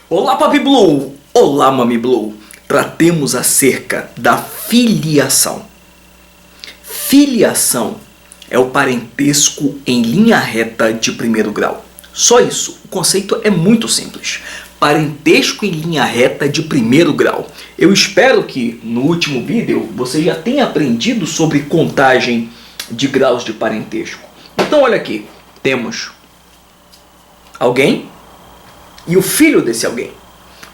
Olá, Papi Blue! Olá, Mami Blue! Tratemos acerca da filiação. Filiação é o parentesco em linha reta de primeiro grau. Só isso, o conceito é muito simples. Parentesco em linha reta de primeiro grau. Eu espero que no último vídeo você já tenha aprendido sobre contagem de graus de parentesco. Então olha aqui, temos alguém e o filho desse alguém.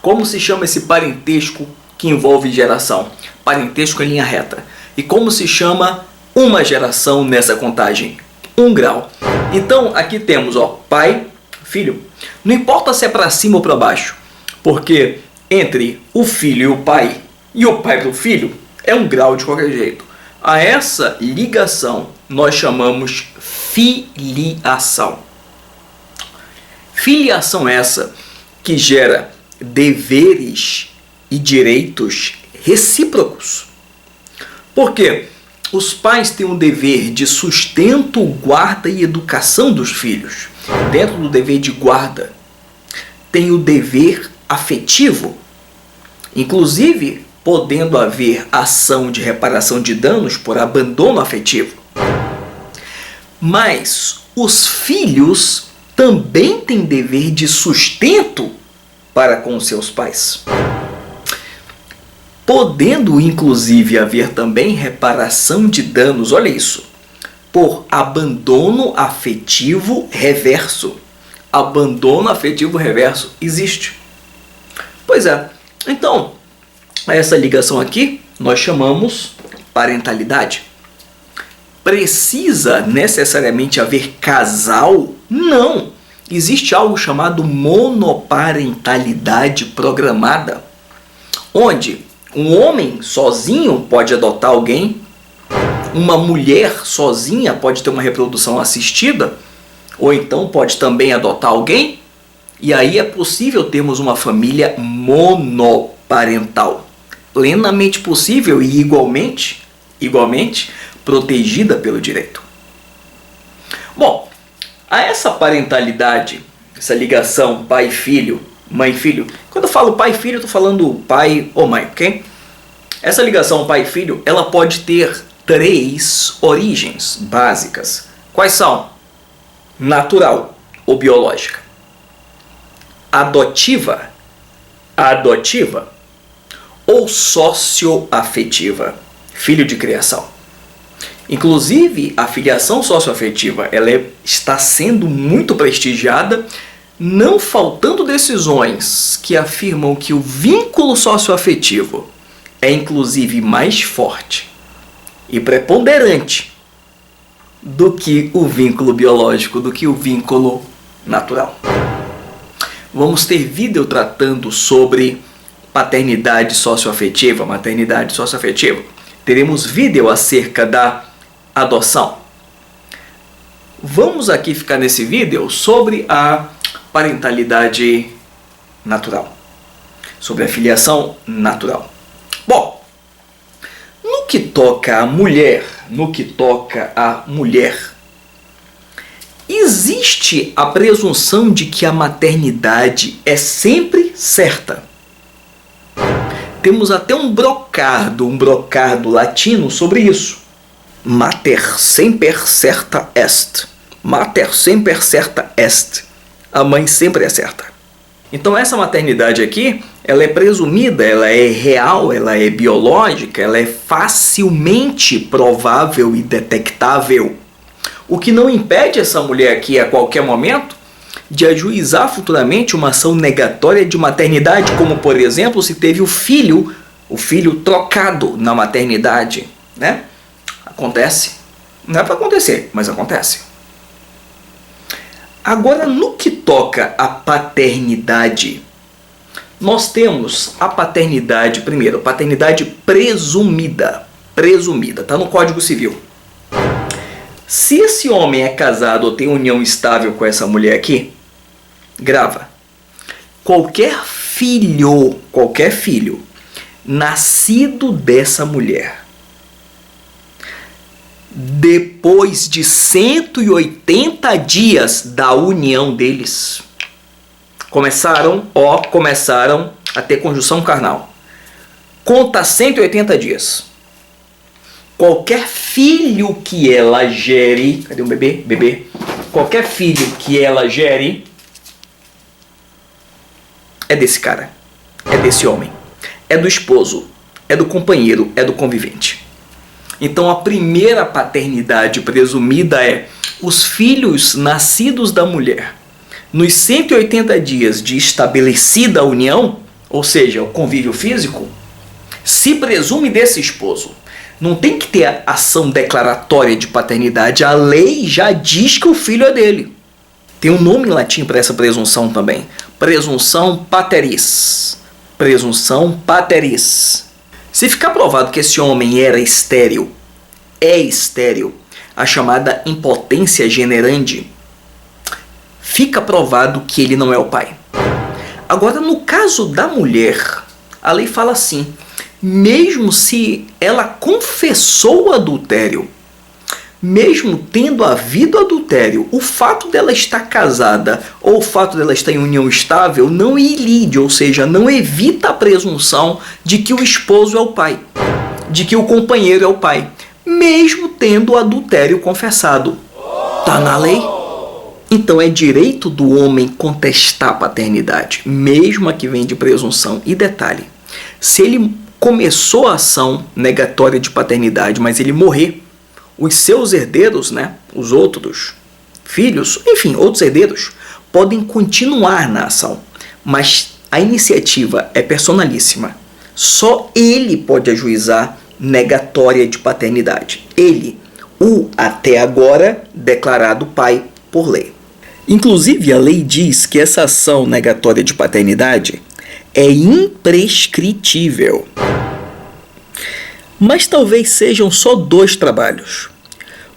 Como se chama esse parentesco que envolve geração? Parentesco em linha reta. E como se chama uma geração nessa contagem? 1 grau. Então aqui temos pai, filho. Não importa se é para cima ou para baixo, porque entre o filho e o pai para o filho é 1 grau de qualquer jeito. A essa ligação nós chamamos filiação. Filiação essa que gera deveres e direitos recíprocos. Porque os pais têm um dever de sustento, guarda e educação dos filhos. Dentro do dever de guarda, tem o dever afetivo, inclusive podendo haver ação de reparação de danos por abandono afetivo. Mas os filhos também têm dever de sustento para com seus pais, podendo inclusive haver também reparação de danos, olha isso, por abandono afetivo reverso. Abandono afetivo reverso existe. Pois é, então, essa ligação aqui nós chamamos parentalidade. Precisa necessariamente haver casal? Não! Existe algo chamado monoparentalidade programada, onde um homem sozinho pode adotar alguém, uma mulher sozinha pode ter uma reprodução assistida, ou então pode também adotar alguém, e aí é possível termos uma família monoparental, plenamente possível e igualmente protegida pelo direito. Bom, a essa parentalidade, essa ligação pai-filho, mãe-filho, quando eu falo pai-filho, eu estou falando pai ou mãe, ok? Essa ligação pai-filho, ela pode ter 3 origens básicas. Quais são? Natural ou biológica, adotiva ou socioafetiva, filho de criação. Inclusive, a filiação socioafetiva está sendo muito prestigiada, não faltando decisões que afirmam que o vínculo socioafetivo é inclusive mais forte e preponderante do que o vínculo biológico, do que o vínculo natural. Vamos ter vídeo tratando sobre paternidade socioafetiva, maternidade socioafetiva. Teremos vídeo acerca da adoção. Vamos aqui ficar nesse vídeo sobre a parentalidade natural, sobre a filiação natural. Bom, no que toca à mulher, existe a presunção de que a maternidade é sempre certa. Temos até um brocardo latino sobre isso. Mater semper certa est. Mater semper certa est. A mãe sempre é certa. Então essa maternidade aqui, ela é presumida, ela é real, ela é biológica, ela é facilmente provável e detectável. O que não impede essa mulher aqui a qualquer momento de ajuizar futuramente uma ação negatória de maternidade, como por exemplo se teve o filho trocado na maternidade, né? Acontece. Não é para acontecer, mas acontece. Agora, no que toca à paternidade, nós temos a paternidade, primeiro, a paternidade presumida, está no Código Civil. Se esse homem é casado ou tem união estável com essa mulher aqui, grava. Qualquer filho nascido dessa mulher, depois de 180 dias da união deles, Começaram a ter conjunção carnal. Conta 180 dias. Qualquer filho que ela gere... Cadê um bebê? Bebê. Qualquer filho que ela gere é desse cara. É desse homem. É do esposo. É do companheiro. É do convivente. Então a primeira paternidade presumida é os filhos nascidos da mulher. Nos 180 dias de estabelecida a união, ou seja, o convívio físico, se presume desse esposo. Não tem que ter a ação declaratória de paternidade. A lei já diz que o filho é dele. Tem um nome em latim para essa presunção também. Presunção pateris. Presunção pateris. Se ficar provado que esse homem era estéril, é estéril, a chamada impotência generandi, fica provado que ele não é o pai. Agora, no caso da mulher, a lei fala assim, mesmo se ela confessou o adultério, mesmo tendo havido adultério, o fato dela estar casada ou o fato dela estar em união estável não ilide, ou seja, não evita a presunção de que o esposo é o pai, de que o companheiro é o pai, mesmo tendo o adultério confessado. Está na lei? Então é direito do homem contestar a paternidade, mesmo a que vem de presunção. E detalhe, se ele começou a ação negatória de paternidade, mas ele morrer, os seus herdeiros, né, os outros filhos, enfim, outros herdeiros, podem continuar na ação, mas a iniciativa é personalíssima. Só ele pode ajuizar negatória de paternidade. Ele, o até agora declarado pai por lei. Inclusive, a lei diz que essa ação negatória de paternidade é imprescritível. Mas talvez sejam só 2 trabalhos.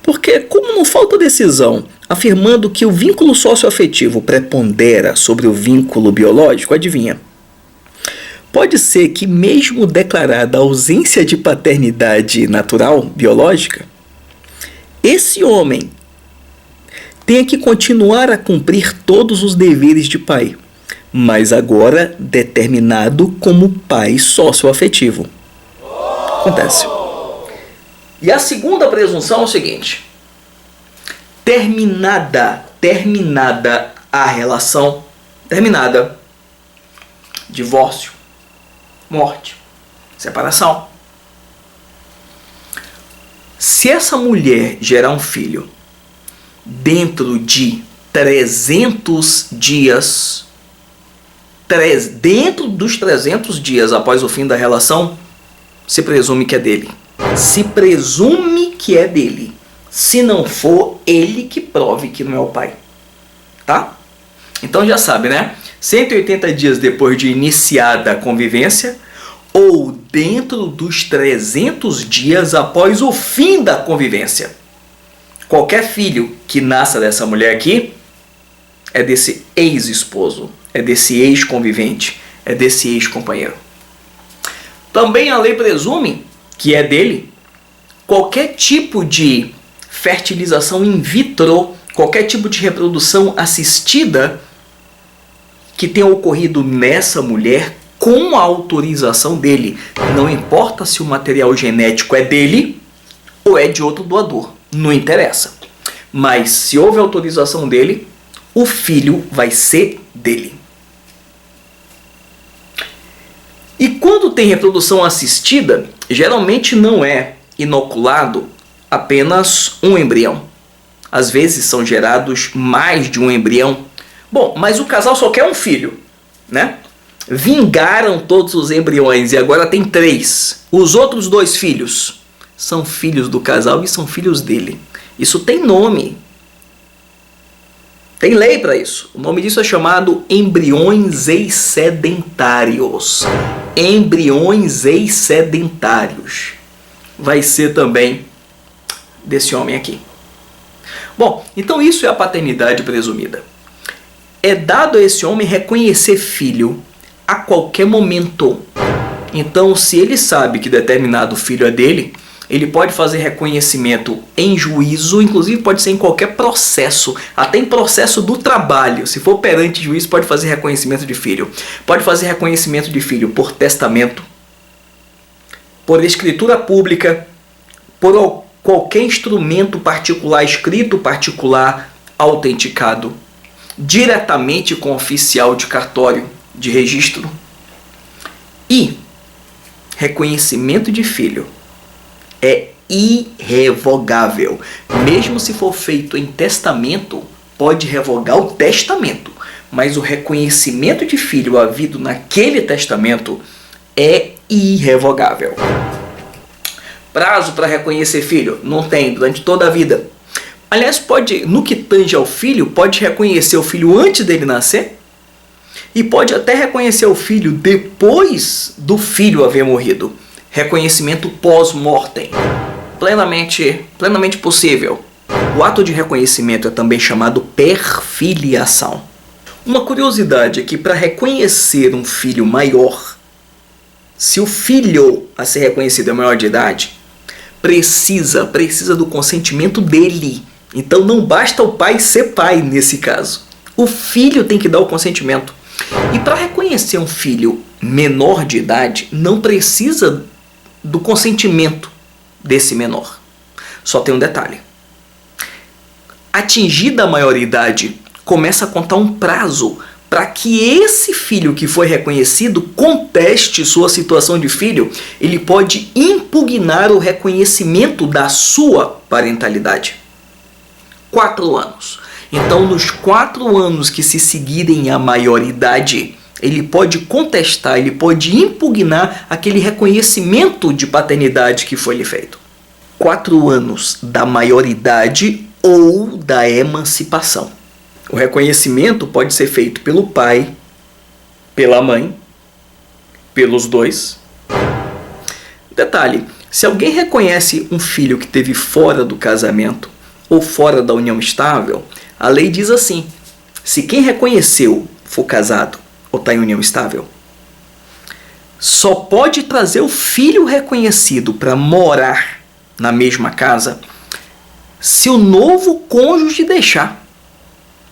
Porque, como não falta decisão afirmando que o vínculo socioafetivo prepondera sobre o vínculo biológico, adivinha? Pode ser que, mesmo declarada a ausência de paternidade natural, biológica, esse homem tenha que continuar a cumprir todos os deveres de pai, mas agora determinado como pai socioafetivo. Acontece. E a segunda presunção é o seguinte: terminada a relação, divórcio, morte, separação. Se essa mulher gerar um filho dentro de 300 dias, dentro dos 300 dias após o fim da relação, se presume que é dele. Se presume que é dele. Se não for, ele que prove que não é o pai. Tá? Então já sabe, né? 180 dias depois de iniciada a convivência ou dentro dos 300 dias após o fim da convivência. Qualquer filho que nasça dessa mulher aqui é desse ex-esposo, é desse ex-convivente, é desse ex-companheiro. Também a lei presume que é dele qualquer tipo de fertilização in vitro, qualquer tipo de reprodução assistida que tenha ocorrido nessa mulher com a autorização dele. Não importa se o material genético é dele ou é de outro doador, não interessa. Mas se houve autorização dele, o filho vai ser dele. E quando tem reprodução assistida, geralmente não é inoculado apenas um embrião. Às vezes são gerados mais de um embrião. Bom, mas o casal só quer um filho, né? Vingaram todos os embriões e agora tem 3. Os outros 2 filhos são filhos do casal e são filhos dele. Isso tem nome. Tem lei para isso. O nome disso é chamado embriões excedentários. Embriões excedentários. Vai ser também desse homem aqui. Bom, então isso é a paternidade presumida. É dado a esse homem reconhecer filho a qualquer momento. Então, se ele sabe que determinado filho é dele, ele pode fazer reconhecimento em juízo, inclusive pode ser em qualquer processo, até em processo do trabalho. Se for perante juiz, pode fazer reconhecimento de filho. Pode fazer reconhecimento de filho por testamento, por escritura pública, por qualquer instrumento particular, escrito particular, autenticado, diretamente com o oficial de cartório de registro. E reconhecimento de filho é irrevogável. Mesmo se for feito em testamento, pode revogar o testamento, mas o reconhecimento de filho havido naquele testamento é irrevogável. Prazo para reconhecer filho? Não tem, durante toda a vida. Aliás, pode, no que tange ao filho, pode reconhecer o filho antes dele nascer e pode até reconhecer o filho depois do filho haver morrido. Reconhecimento pós-mortem. Plenamente possível. O ato de reconhecimento é também chamado perfiliação. Uma curiosidade é que para reconhecer um filho maior, se o filho a ser reconhecido é maior de idade, precisa do consentimento dele. Então não basta o pai ser pai nesse caso. O filho tem que dar o consentimento. E para reconhecer um filho menor de idade, não precisa do consentimento desse menor. Só tem um detalhe. Atingida a maioridade, começa a contar um prazo para que esse filho que foi reconhecido conteste sua situação de filho. Ele pode impugnar o reconhecimento da sua parentalidade. 4 anos. Então, nos 4 anos que se seguirem a maioridade, ele pode contestar, ele pode impugnar aquele reconhecimento de paternidade que foi lhe feito. 4 anos da maioridade ou da emancipação. O reconhecimento pode ser feito pelo pai, pela mãe, pelos dois. Detalhe, se alguém reconhece um filho que teve fora do casamento ou fora da união estável, a lei diz assim: se quem reconheceu for casado ou está em união estável, só pode trazer o filho reconhecido para morar na mesma casa se o novo cônjuge deixar.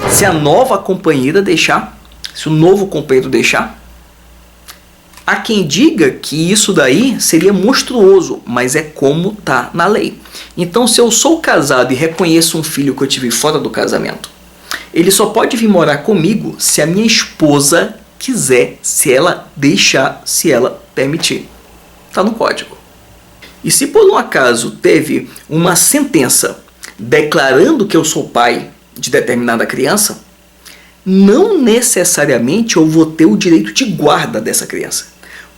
Se a nova companheira deixar, se o novo companheiro deixar. Há quem diga que isso daí seria monstruoso, mas é como está na lei. Então, se eu sou casado e reconheço um filho que eu tive fora do casamento, ele só pode vir morar comigo se a minha esposa quiser, se ela deixar, se ela permitir. Está no código. E se por um acaso teve uma sentença declarando que eu sou pai de determinada criança, não necessariamente eu vou ter o direito de guarda dessa criança.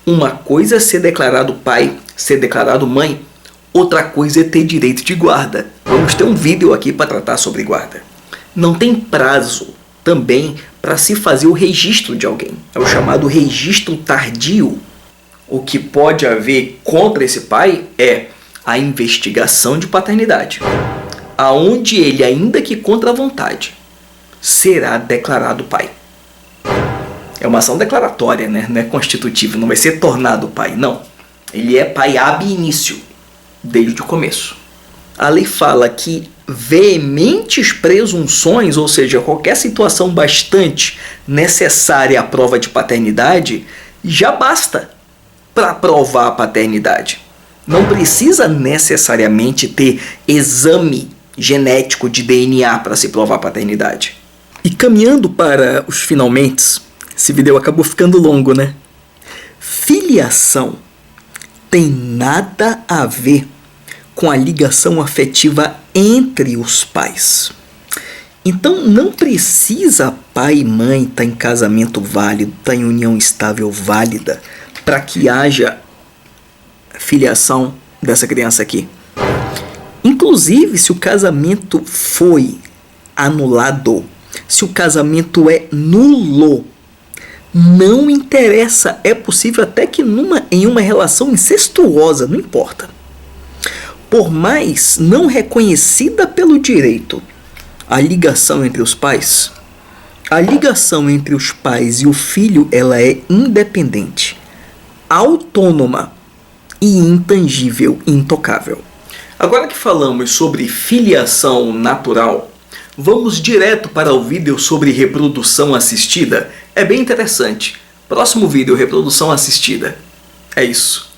Uma coisa é ser declarado pai, ser declarado mãe, outra coisa é ter direito de guarda. Vamos ter um vídeo aqui para tratar sobre guarda. Não tem prazo também para se fazer o registro de alguém. É o chamado registro tardio. O que pode haver contra esse pai é a investigação de paternidade, aonde ele, ainda que contra a vontade, será declarado pai. É uma ação declaratória, né? Não é constitutiva, não vai ser tornado pai, não. Ele é pai ab início, desde o começo. A lei fala que veementes presunções, ou seja, qualquer situação bastante necessária à prova de paternidade, já basta para provar a paternidade. Não precisa necessariamente ter exame genético de DNA para se provar a paternidade. E caminhando para os finalmente, esse vídeo acabou ficando longo, né? Filiação tem nada a ver com a ligação afetiva entre os pais. Então não precisa pai e mãe estar em casamento válido, estar em união estável válida, para que haja filiação dessa criança aqui. Inclusive, se o casamento foi anulado, se o casamento é nulo, não interessa, é possível até que em uma relação incestuosa, não importa. Por mais não reconhecida pelo direito a ligação entre os pais, a ligação entre os pais e o filho, ela é independente, autônoma, e intangível e intocável. Agora que falamos sobre filiação natural, vamos direto para o vídeo sobre reprodução assistida. É bem interessante. Próximo vídeo, reprodução assistida. É isso.